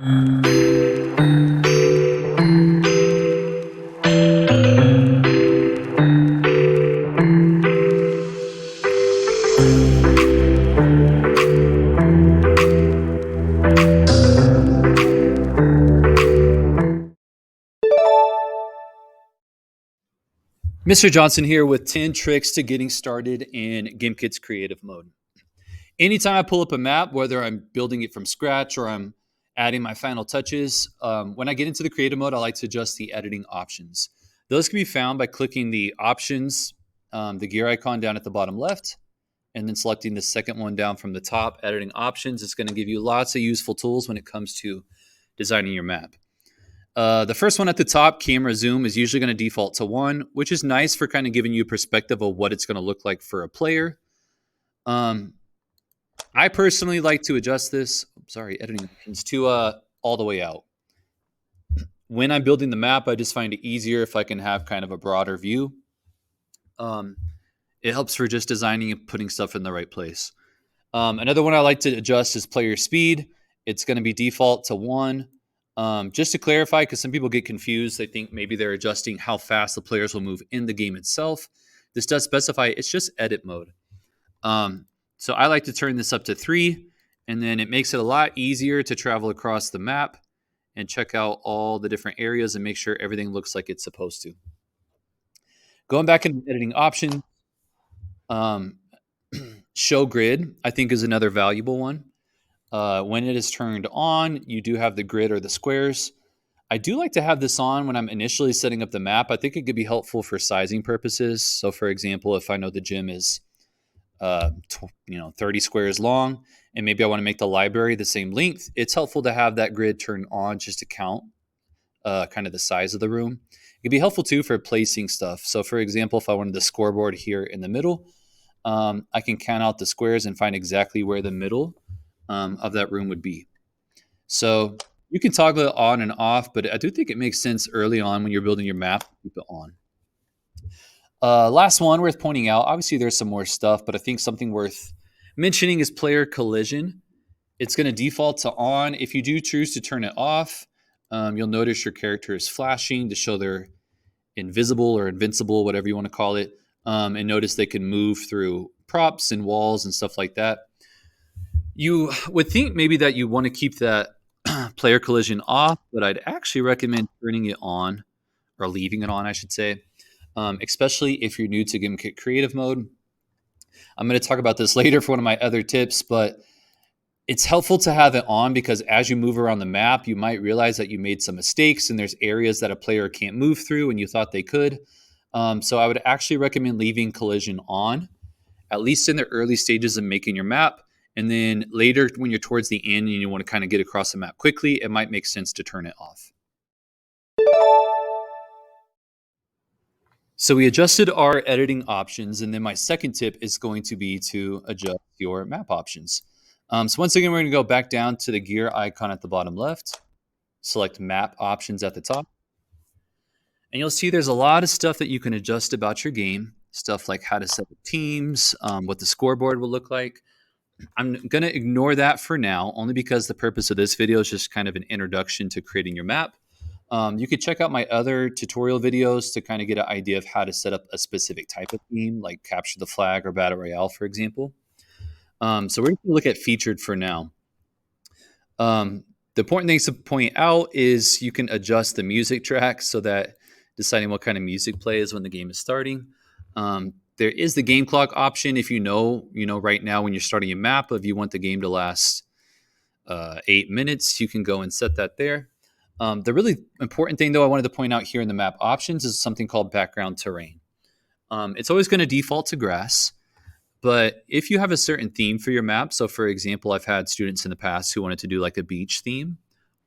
Mr. Johnson here with 10 tricks to getting started in Gimkit's creative mode. Anytime I pull up a map, whether I'm building it from scratch or I'm adding my final touches, when I get into the creative mode, I like to adjust the editing options. Those can be found by clicking the options, the gear icon down at the bottom left, and then selecting the second one down from the top, editing options. It's going to give you lots of useful tools when it comes to designing your map. The first one at the top, camera zoom, is usually going to default to 1, which is nice for kind of giving you a perspective of what it's going to look like for a player. I personally like to adjust this, editing options, to all the way out. When I'm building the map, I just find it easier if I can have kind of a broader view. It helps for just designing and putting stuff in the right place. Another one I like to adjust is player speed. It's going to be default to 1. Just to clarify, because some people get confused, they think maybe they're adjusting how fast the players will move in the game itself. This does specify it's just edit mode. So I like to turn this up to 3, and then it makes it a lot easier to travel across the map and check out all the different areas and make sure everything looks like it's supposed to. Going back into editing options, show grid, I think, is another valuable one. When it is turned on, you do have the grid or the squares. I do like to have this on when I'm initially setting up the map. I think it could be helpful for sizing purposes. So, for example, if I know the gym is 30 squares long, and maybe I want to make the library the same length, it's helpful to have that grid turned on just to count kind of the size of the room. It could be helpful too for placing stuff. So, for example, if I wanted the scoreboard here in the middle, I can count out the squares and find exactly where the middle of that room would be. So you can toggle it on and off, but I do think it makes sense early on when you're building your map to keep it on. Last one worth pointing out, obviously there's some more stuff, but I think something worth mentioning is player collision. It's going to default to on. If you do choose to turn it off, you'll notice your character is flashing to show they're invisible or invincible, whatever you want to call it. And notice they can move through props and walls and stuff like that. You would think maybe that you want to keep that player collision off, but I'd actually recommend turning it on, or leaving it on, I should say, especially if you're new to Gimkit Creative mode. I'm going to talk about this later for one of my other tips, but it's helpful to have it on because as you move around the map, you might realize that you made some mistakes and there's areas that a player can't move through and you thought they could. So I would actually recommend leaving collision on, at least in the early stages of making your map. And then later, when you're towards the end and you want to kind of get across the map quickly, it might make sense to turn it off. So we adjusted our editing options. And then my second tip is going to be to adjust your map options. So once again, we're going to go back down to the gear icon at the bottom left, select map options at the top. And you'll see there's a lot of stuff that you can adjust about your game. Stuff like how to set up teams, what the scoreboard will look like. I'm going to ignore that for now, only because the purpose of this video is just kind of an introduction to creating your map. You could check out my other tutorial videos to kind of get an idea of how to set up a specific type of theme, like Capture the Flag or Battle Royale, for example. So we're going to look at featured for now. The important things to point out is you can adjust the music track so that deciding what kind of music plays when the game is starting. There is the game clock option if you know right now when you're starting a map, if you want the game to last 8 minutes, you can go and set that there. The really important thing, though, I wanted to point out here in the map options is something called background terrain. It's always going to default to grass, but if you have a certain theme for your map, so for example, I've had students in the past who wanted to do like a beach theme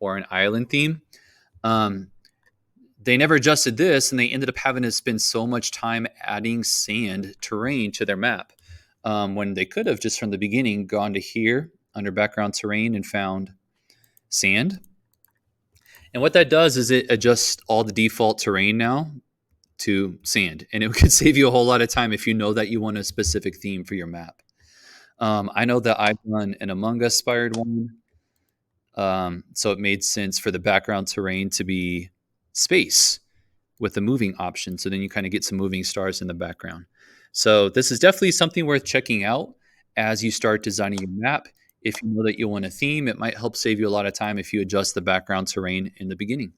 or an island theme. They never adjusted this, and they ended up having to spend so much time adding sand terrain to their map when they could have just from the beginning gone to here under background terrain and found sand. And what that does is it adjusts all the default terrain now to sand, and it could save you a whole lot of time if you know that you want a specific theme for your map. I know that I've done an Among Us inspired one. So it made sense for the background terrain to be space with the moving option. So then you kind of get some moving stars in the background. So this is definitely something worth checking out as you start designing your map. If you know that you want a theme, it might help save you a lot of time if you adjust the background terrain in the beginning.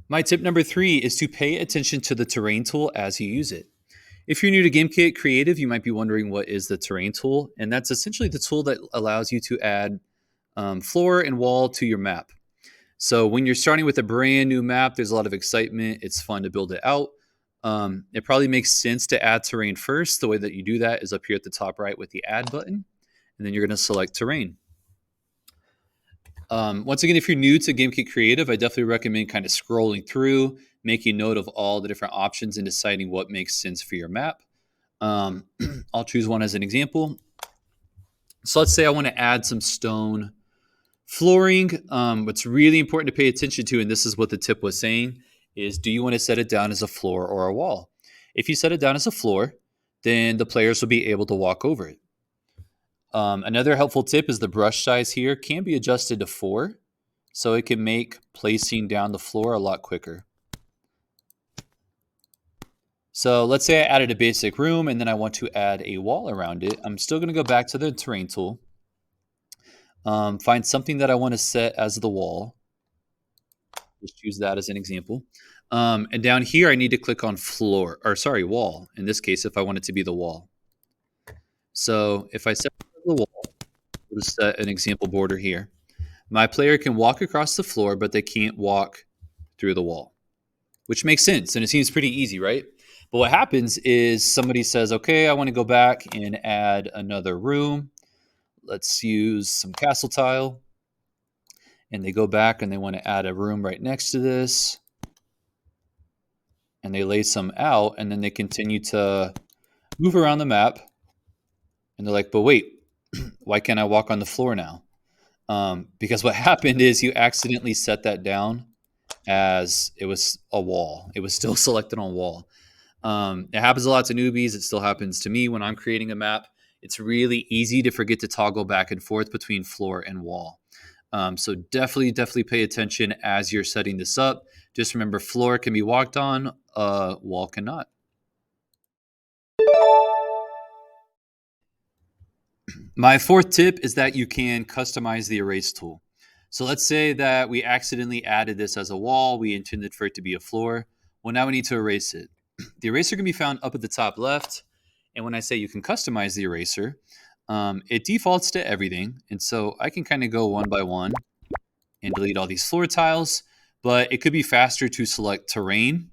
My tip number 3 is to pay attention to the terrain tool as you use it. If you're new to Gimkit Creative, you might be wondering what is the terrain tool, and that's essentially the tool that allows you to add floor and wall to your map. So when you're starting with a brand new map, there's a lot of excitement. It's fun to build it out. It probably makes sense to add terrain first. The way that you do that is up here at the top right with the add button, and then you're going to select terrain. Once again, if you're new to Gimkit Creative, I definitely recommend kind of scrolling through, making note of all the different options and deciding what makes sense for your map. I'll choose one as an example. So let's say I want to add some stone flooring. What's really important to pay attention to, and this is what the tip was saying, is do you want to set it down as a floor or a wall? If you set it down as a floor, then the players will be able to walk over it. Another helpful tip is the brush size here can be adjusted to 4, so it can make placing down the floor a lot quicker. So let's say I added a basic room and then I want to add a wall around it. I'm still going to go back to the terrain tool, find something that I want to set as the wall. Just use that as an example. And down here, I need to click on wall. In this case, if I want it to be the wall. So if I set the wall, we'll just set an example border here. My player can walk across the floor, but they can't walk through the wall, which makes sense. And it seems pretty easy, right? But what happens is somebody says, okay, I want to go back and add another room. Let's use some castle tile. And they go back and they want to add a room right next to this. And they lay some out, and then they continue to move around the map. And they're like, but wait, why can't I walk on the floor now? Because what happened is you accidentally set that down as it was a wall. It was still selected on wall. It happens a lot to newbies. It still happens to me when I'm creating a map. It's really easy to forget to toggle back and forth between floor and wall. So definitely pay attention as you're setting this up. Just remember, floor can be walked on, wall cannot. My 4th tip is that you can customize the erase tool. So let's say that we accidentally added this as a wall. We intended for it to be a floor. Well, now we need to erase it. The eraser can be found up at the top left. And when I say you can customize the eraser, it defaults to everything. And so I can kind of go one by one and delete all these floor tiles. But it could be faster to select terrain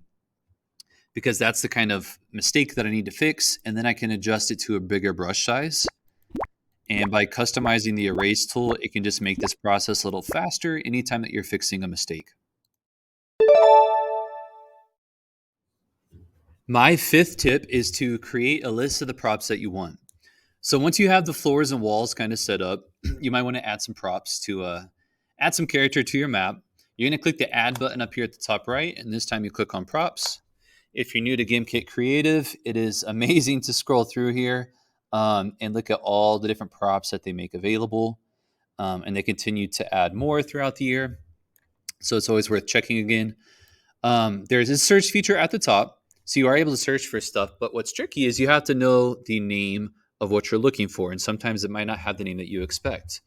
because that's the kind of mistake that I need to fix. And then I can adjust it to a bigger brush size. And by customizing the erase tool, it can just make this process a little faster anytime that you're fixing a mistake. My 5th tip is to create a list of the props that you want. So once you have the floors and walls kind of set up, you might want to add some props to add some character to your map. You're going to click the add button up here at the top right, and this time you click on props. If you're new to Gimkit Creative, it is amazing to scroll through here and look at all the different props that they make available. And they continue to add more throughout the year. So it's always worth checking again. There's a search feature at the top. So you are able to search for stuff. But what's tricky is you have to know the name of what you're looking for. And sometimes it might not have the name that you expect.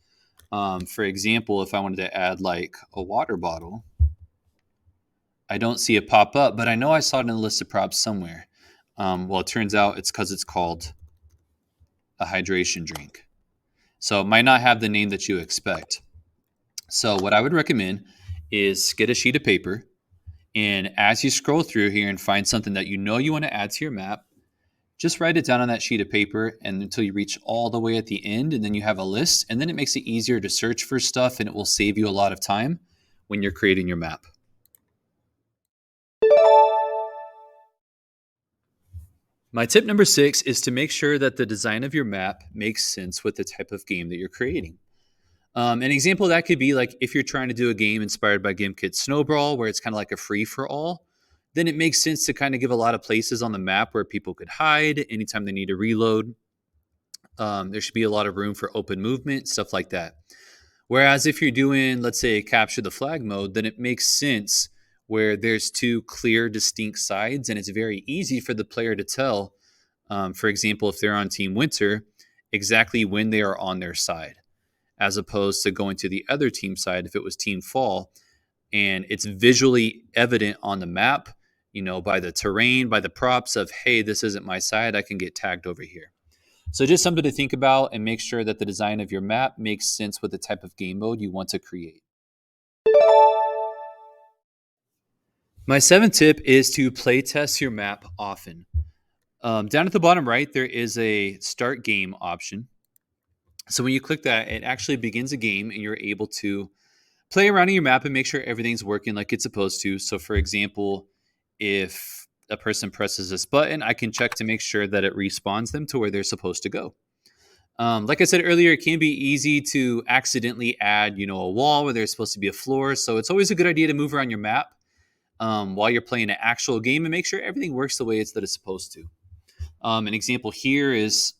For example, if I wanted to add like a water bottle, I don't see it pop up, but I know I saw it in a list of props somewhere. Well, it turns out it's because it's called a hydration drink. So it might not have the name that you expect. So what I would recommend is get a sheet of paper. And as you scroll through here and find something that you know you want to add to your map, just write it down on that sheet of paper and until you reach all the way at the end, and then you have a list, and then it makes it easier to search for stuff, and it will save you a lot of time when you're creating your map. My tip number 6 is to make sure that the design of your map makes sense with the type of game that you're creating. An example of that could be like if you're trying to do a game inspired by Gimkit Snowball, where it's kind of like a free-for-all, then it makes sense to kind of give a lot of places on the map where people could hide anytime they need to reload. There should be a lot of room for open movement, stuff like that. Whereas if you're doing, let's say, capture the flag mode, then it makes sense where there's two clear, distinct sides, and it's very easy for the player to tell, for example, if they're on Team Winter, exactly when they are on their side, as opposed to going to the other team side if it was Team Fall, and it's visually evident on the map, by the terrain, by the props of, hey, this isn't my side, I can get tagged over here. So just something to think about and make sure that the design of your map makes sense with the type of game mode you want to create. My seventh tip is to play test your map often. Down at the bottom right, there is a start game option. So when you click that, it actually begins a game and you're able to play around in your map and make sure everything's working like it's supposed to. So for example, if a person presses this button, I can check to make sure that it respawns them to where they're supposed to go. Like I said earlier, it can be easy to accidentally add, a wall where there's supposed to be a floor. So it's always a good idea to move around your map while you're playing an actual game and make sure everything works the way it's supposed to. An example here is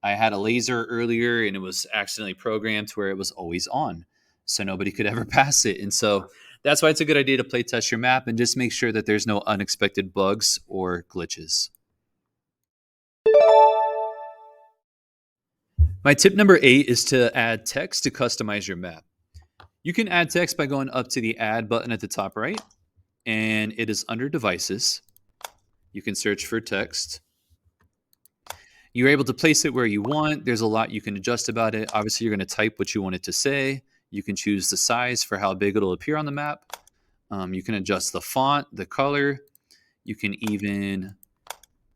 I had a laser earlier and it was accidentally programmed to where it was always on, so nobody could ever pass it. And so that's why it's a good idea to play test your map and just make sure that there's no unexpected bugs or glitches. My tip number 8 is to add text to customize your map. You can add text by going up to the add button at the top right, and it is under devices. You can search for text. You're able to place it where you want. There's a lot you can adjust about it. Obviously, you're going to type what you want it to say. You can choose the size for how big it'll appear on the map. You can adjust the font, the color. You can even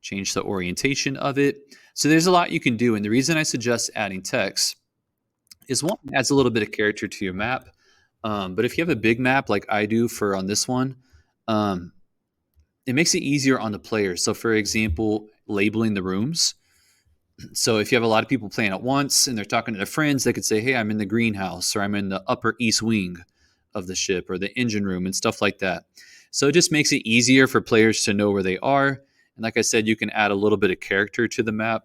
change the orientation of it. So there's a lot you can do. And the reason I suggest adding text is, one, it adds a little bit of character to your map. But if you have a big map like I do for on this one, it makes it easier on the players. So for example, labeling the rooms. So if you have a lot of people playing at once and they're talking to their friends, they could say, hey, I'm in the greenhouse, or I'm in the upper east wing of the ship, or the engine room, and stuff like that. So it just makes it easier for players to know where they are. And like I said, you can add a little bit of character to the map,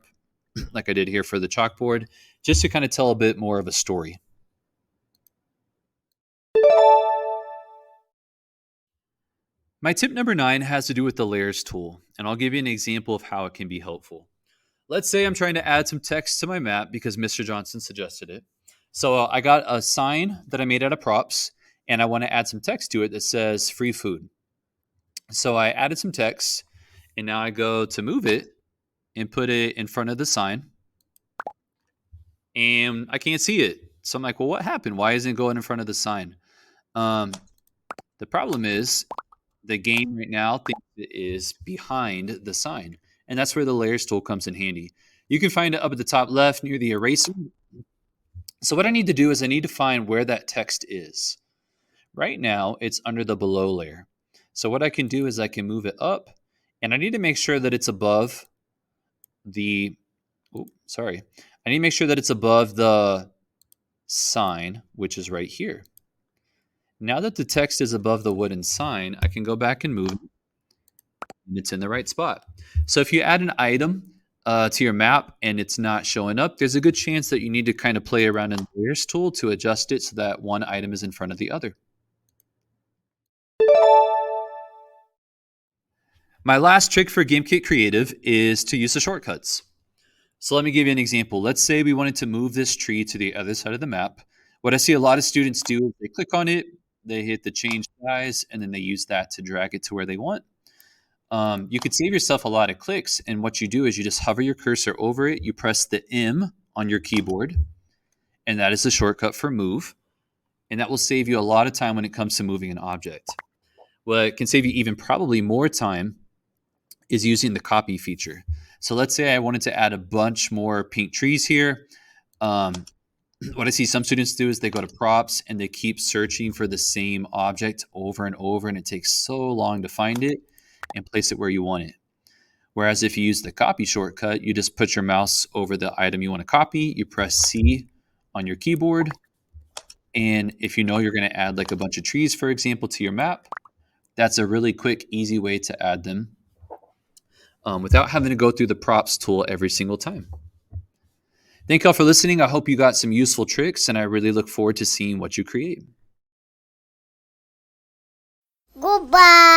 like I did here for the chalkboard, just to kind of tell a bit more of a story. My tip number 9 has to do with the layers tool, and I'll give you an example of how it can be helpful. Let's say I'm trying to add some text to my map because Mr. Johnson suggested it. So I got a sign that I made out of props, and I want to add some text to it that says free food. So I added some text, and now I go to move it and put it in front of the sign, and I can't see it. So I'm like, well, what happened? Why isn't it going in front of the sign? The problem is the game right now thinks it is behind the sign. And that's where the layers tool comes in handy. You can find it up at the top left near the eraser. So what I need to do is I need to find where that text is. Right now, it's under the below layer. So what I can do is I can move it up, and I need to make sure that it's above the, I need to make sure that it's above the sign, which is right here. Now that the text is above the wooden sign, I can go back and move it, and it's in the right spot. So if you add an item to your map and it's not showing up, there's a good chance that you need to kind of play around in the layers tool to adjust it so that one item is in front of the other. My last trick for Gimkit Creative is to use the shortcuts. So let me give you an example. Let's say we wanted to move this tree to the other side of the map. What I see a lot of students do is they click on it, they hit the change size, and then they use that to drag it to where they want. You could save yourself a lot of clicks, and what you do is you just hover your cursor over it, you press the M on your keyboard, and that is the shortcut for move, and that will save you a lot of time when it comes to moving an object. What can save you even probably more time is using the copy feature. So let's say I wanted to add a bunch more pink trees here. What I see some students do is they go to props and they keep searching for the same object over and over, and it takes so long to find it and place it where you want it. Whereas if you use the copy shortcut, you just put your mouse over the item you want to copy, you press C on your keyboard, and if you know you're going to add like a bunch of trees, for example, to your map, that's a really quick, easy way to add them without having to go through the props tool every single time. Thank y'all for listening. I hope you got some useful tricks, and I really look forward to seeing what you create. Goodbye.